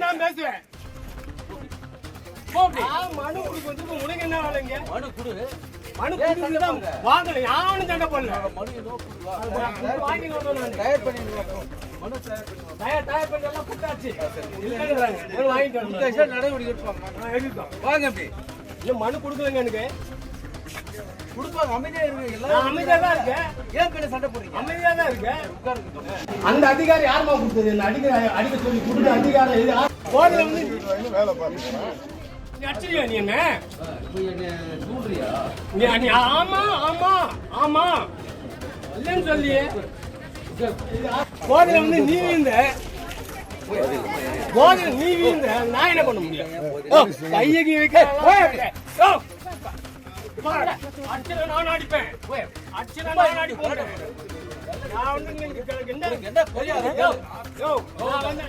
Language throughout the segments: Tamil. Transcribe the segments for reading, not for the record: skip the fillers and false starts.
நான் பேசுவேன். மனு கொடுத்து உனக்கு என்ன வேலைங்க? மனு கொடு. மனு கொடுத்துதான் வாங்கல. யாரும் சண்டை போடல. வாங்கி தயார் பண்ணிடுவோம். மனு தயார் பண்ணி எல்லாம் கொடுத்தாச்சு. இல்லைன்றாங்க. வாங்கிட்டு வந்து நடவடிக்கை எடுப்பாங்க. எடுத்தோம். வாங்க அப்படி. இல்ல மனு கொடுக்கலங்க எனக்கு. கொடுப்பாங்க. அமைதியா இருக்கு. எல்லாம் அமைதியா தான் இருக்கு. ஏன் பின்ன சண்டை போடுறீங்க? அமைதியா தான் இருக்கு. அந்த அதிகாரி யாருமா கொடுத்தது? இந்த அடிக்க சொல்லி கொடுத்த அதிகாரி இது போதுல வந்து வேலை பாருங்க. நீ அடிச்சியா நீ என்ன? சொல்றியா? நீ ஆமா ஆமா ஆமா இல்லன்னு சொல்லியே. போதுல வந்து நீ வீந்த போதுல நீ வீந்த நான் என்ன பண்ண முடியும்? கையகி வைக்க அடிச்சல நான் அடிப்பேன். அடிச்சல நான் அடிப்பேன். நான் வந்து என்ன புரியாது. யோ நான் வந்து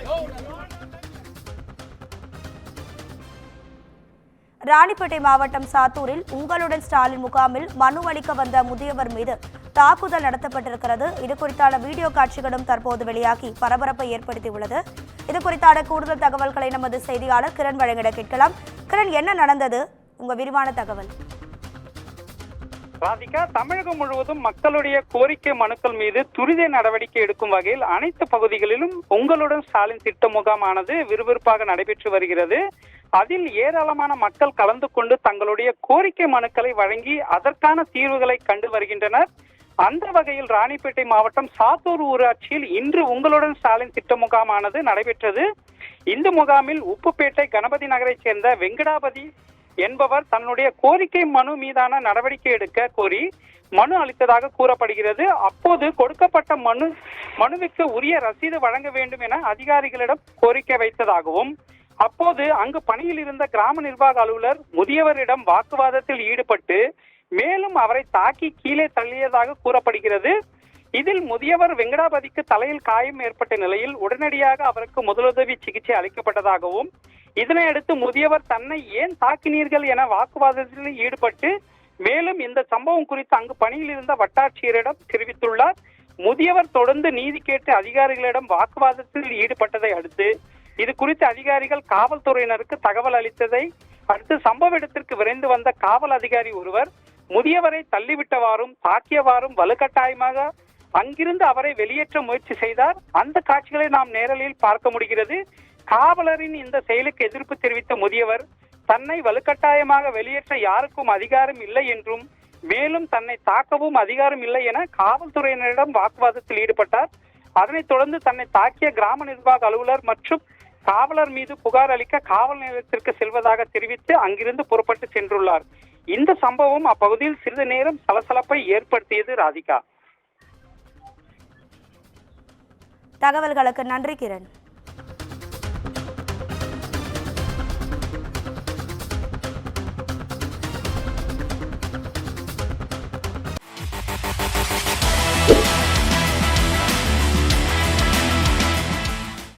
ராணிப்பேட்டை மாவட்டம் சாத்தூரில் உங்களுடன் ஸ்டாலின் முகாமில் மனு அளிக்க வந்த முதியவர் மீது தாக்குதல் நடத்தப்பட்டிருக்கிறது. இது குறித்தான வீடியோ காட்சிகளும் தற்போது வெளியாகி பரபரப்பை ஏற்படுத்தியுள்ளது. இது குறித்தான கூடுதல் தகவல்களை நமது செய்தியாளர் கிரண் வழங்கிட கேட்கலாம். கிரண், என்ன நடந்தது? உங்க விரிவான தகவல். ராதிகா, தமிழகம் முழுவதும் மக்களுடைய கோரிக்கை மனுக்கள் மீது துரித நடவடிக்கை எடுக்கும் வகையில் அனைத்து பகுதிகளிலும் உங்களுடன் ஸ்டாலின் திட்ட முகாமானது விறுவிறுப்பாக நடைபெற்று வருகிறது. அதில் ஏராளமான மக்கள் கலந்து கொண்டு தங்களுடைய கோரிக்கை மனுக்களை வழங்கி அதற்கான தீர்வுகளை கண்டு வருகின்றனர். அந்த வகையில் ராணிப்பேட்டை மாவட்டம் சாத்தூர் ஊராட்சியில் இன்று உங்களுடன் ஸ்டாலின் திட்ட முகாமானது நடைபெற்றது. இந்த முகாமில் உப்புப்பேட்டை கணபதி நகரைச் சேர்ந்த வெங்கடாபதி என்பவர் தன்னுடைய கோரிக்கை மனு மீதான நடவடிக்கை எடுக்க கோரி மனு அளித்ததாக கூறப்படுகிறது. அப்போது கொடுக்கப்பட்ட மனுவுக்கு உரிய ரசீது வழங்க வேண்டும் என அதிகாரிகளிடம் கோரிக்கை வைத்ததாகவும், அப்போது அங்கு பணியில் இருந்த கிராம நிர்வாக அலுவலர் முதியவரிடம் வாக்குவாதத்தில் ஈடுபட்டு மேலும் அவரை தாக்கி கீழே தள்ளியதாக கூறப்படுகிறது. இதில் முதியவர் வெங்கடாபதிக்கு தலையில் காயம் ஏற்பட்ட நிலையில் உடனடியாக அவருக்கு முதலுதவி சிகிச்சை அளிக்கப்பட்டதாகவும், இதனையடுத்து முதியவர் தன்னை ஏன் தாக்கினீர்கள் என வாக்குவாதத்தில் ஈடுபட்டு மேலும் இந்த சம்பவம் குறித்து அங்கு பணியில் இருந்த வட்டாட்சியரிடம் தெரிவித்துள்ளார். முதியவர் தொடர்ந்து நீதி கேட்டு அதிகாரிகளிடம் வாக்குவாதத்தில் ஈடுபட்டதை அடுத்து இது குறித்து அதிகாரிகள் காவல்துறையினருக்கு தகவல் அளித்ததை அடுத்து சம்பவ இடத்திற்கு விரைந்து வந்த காவல் அதிகாரி ஒருவர் முதியவரை தள்ளிவிட்டவாறும் தாக்கியவாறும் வலுக்கட்டாயமாக அங்கிருந்து அவரை வெளியேற்ற முயற்சி செய்தார். அந்த காட்சிகளை நாம் நேரலில் பார்க்க முடிகிறது. காவலரின் இந்த செயலுக்கு எதிர்ப்பு தெரிவித்த முதியவர் தன்னை வலுக்கட்டாயமாக வெளியேற்ற யாருக்கும் அதிகாரம் இல்லை என்றும் மேலும் தன்னை தாக்கவும் அதிகாரம் இல்லை என காவல்துறையினரிடம் வாக்குவாதத்தில் ஈடுபட்டார். அதனைத் தொடர்ந்து தன்னை தாக்கிய கிராம நிர்வாக அலுவலர் மற்றும் காவலர் மீது புகார் அளிக்க காவல் நிலையத்திற்கு செல்வதாக தெரிவித்து அங்கிருந்து புறப்பட்டு சென்றுள்ளார். இந்த சம்பவம் அப்பகுதியில் சிறிது நேரம் சலசலப்பை ஏற்படுத்தியது. ராதிகா, தகவல்களுக்கு நன்றி கிரண்.